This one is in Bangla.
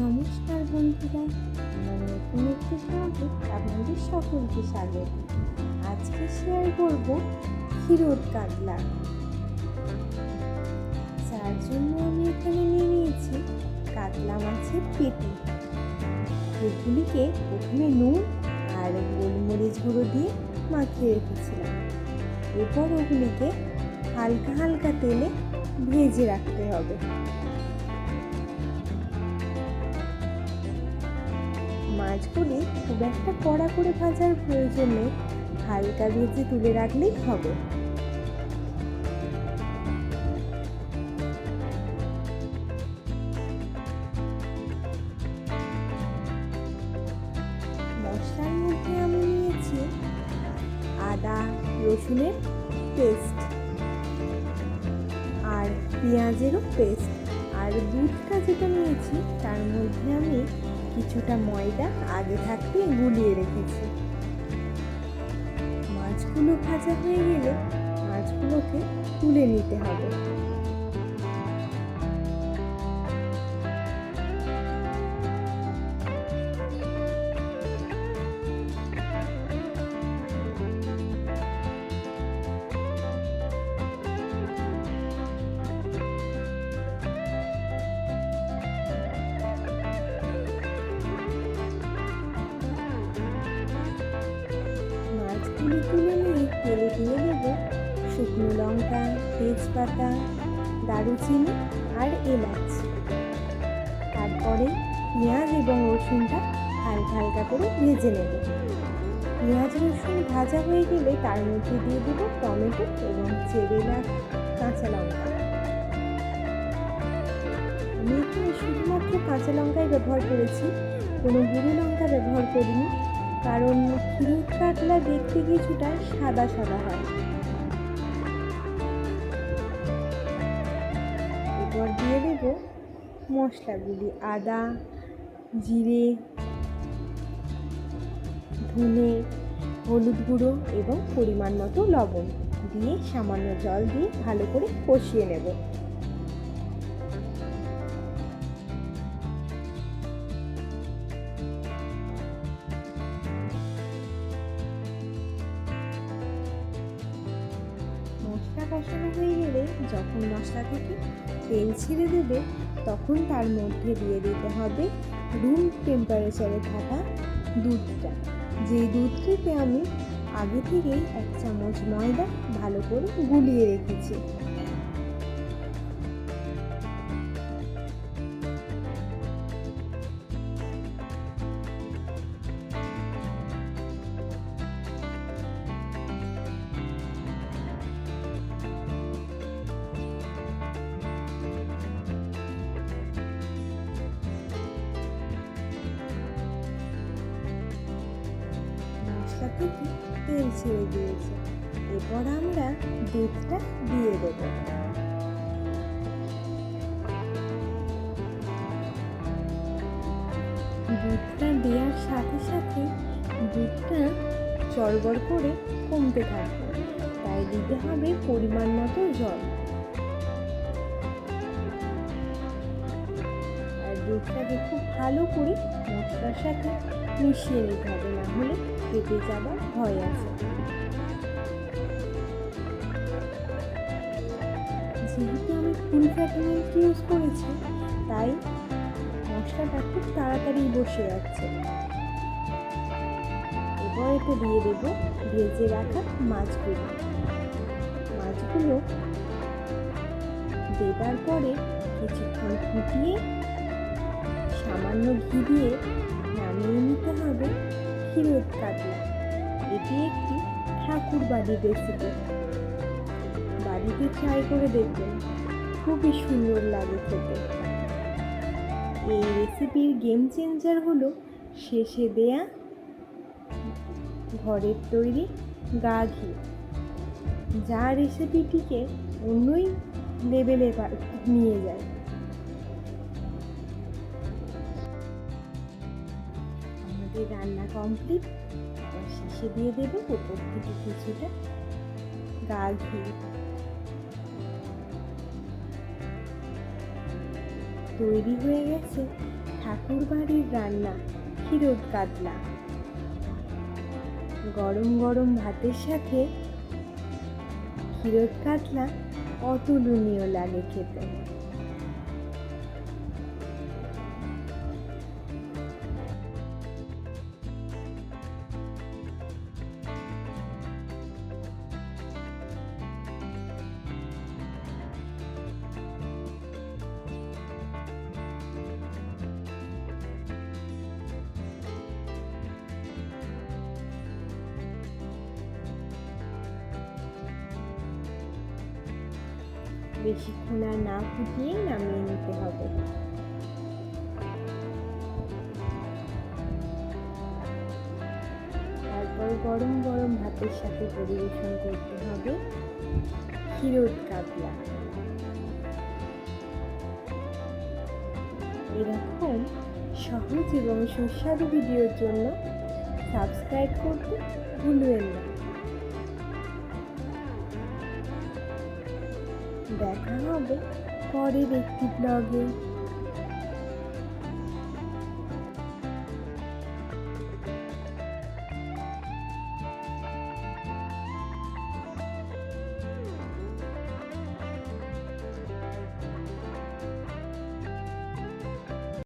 নমস্কার বন্ধুরা, আমার নতুন একটি ব্লগে আপনাদের সকলকে স্বাগত। আজকে শেয়ার করব ক্ষীরোদ কাতলা। যার জন্য আমি এখানে নিয়ে নিয়েছি কাতলা মাছের পেটি। এগুলিকে প্রথমে নুন আর গোলমরিচ গুঁড়ো দিয়ে মাখিয়ে রেখেছিলাম। এরপর ওগুলিকে হালকা হালকা তেলে ভেজে রাখতে হবে। মাছগুলি খুব একটা কড়া করে ভাজার প্রয়োজন নেই, হালকা ভেজে তুলে রাখলেই হবে। মশলার মধ্যে আমি নিয়েছি আদা রসুনের পেস্ট আর পেঁয়াজেরও পেস্ট, আর দুধটা যেটা নিয়েছি তার মধ্যে আমি কিছুটা ময়দা আগে থাকতে গুলিয়ে রেখেছি। মাছগুলো ভাজা হয়ে গেলে মাছগুলোকে তুলে নিতে হবে। তুলে নিয়ে তেলে দিয়ে দেবো শুকনো লঙ্কা, তেজপাতা, দারুচিনি আর এলাচ। তারপরে পেঁয়াজ এবং রসুনটা হালকা হালকা করে ভেজে নেব। পেঁয়াজ রসুন ভাজা হয়ে গেলে তার মধ্যে দিয়ে দেবো টমেটো এবং চেরেলা কাঁচা লঙ্কা। আমি এখানে শুধুমাত্র কাঁচা লঙ্কাই ব্যবহার করেছি, কোনো গুঁড়ো লঙ্কা ব্যবহার করিনি, কারণ ক্ষীরোদ কাতলা দেখতে কিছুটা সাদা সাদা হয়। এরপর দিয়ে দেব মশলাগুলি, আদা, জিরে, ধনে, হলুদ গুঁড়ো এবং পরিমাণ মতো লবণ দিয়ে সামান্য জল দিয়ে ভালো করে কষিয়ে নেব। মশলা কষানো হয়ে গেলে যখন মশলা থেকে তেল ছেড়ে দেবে তখন তার মধ্যে দিয়ে দিতে হবে রুম টেম্পারেচারে থাকা দুধটা। যেই দুধটিতে আমি আগে থেকেই 1 চামচ ময়দা ভালো করে গুলিয়ে রেখেছি। মশলা থেকে তেল ছেড়ে দিয়েছে, এরপর আমরা দুধটা দিয়ে দেব। দুধটা দেওয়ার সাথে সাথে দুধটা চড়বড় করে কমতে থাকবে, তাই দিতে হবে পরিমাণ মতো জল। আর দুধটাকে খুব ভালো করে মশলার সাথে মিশিয়ে নিতে হবে, না হলে কেটে যাবার ভয় আছে। যেহেতু আমি ফুল ফ্যাটি মিল্ক ইউজ করেছি তাই মশলাটা খুব তাড়াতাড়ি বসে যাচ্ছে। এবার এতে দিয়ে দেবো ভেজে রাখা মাছগুলো। মাছগুলো দেবার পরে কিছুক্ষণ ফুটিয়ে সামান্য ঘি দিয়ে নামিয়ে নিতে হবে ক্ষীরোদ কাতলা। এটি একটি ঠাকুর বাড়ির রেসিপি, বাড়িতে ট্রাই করে দেখবেন, খুবই সুন্দর লাগে খেতে। এই রেসিপির গেম চেঞ্জার হলো শেষে দেয়া ঘরের তৈরি গা ঘি, যা রেসিপিটিকে অন্যই লেভেলে নিয়ে যায়। আমাদের রান্না কমপ্লিট। এবার শেষে দিয়ে দেবো উপর থেকে কিছুটা গা ঘি। তৈরি হয়ে গেছে ঠাকুর বাড়ির রান্না ক্ষীরোদ কাতলা। গরম গরম ভাতের সাথে ক্ষীরোদ কাতলা অতুলনীয় লাগে খেতে। বেশিক্ষণ আর না ফুটিয়েই নামিয়ে নিতে হবে। তারপর গরম গরম ভাতের সাথে পরিবেশন করতে হবে ক্ষীরোদ কাতলা। এরকম সহজ এবং সুস্বাদু ভিডিওর জন্য সাবস্ক্রাইব করতে ভুলবেন না। দেখা হবে পরের একটি ব্লগে।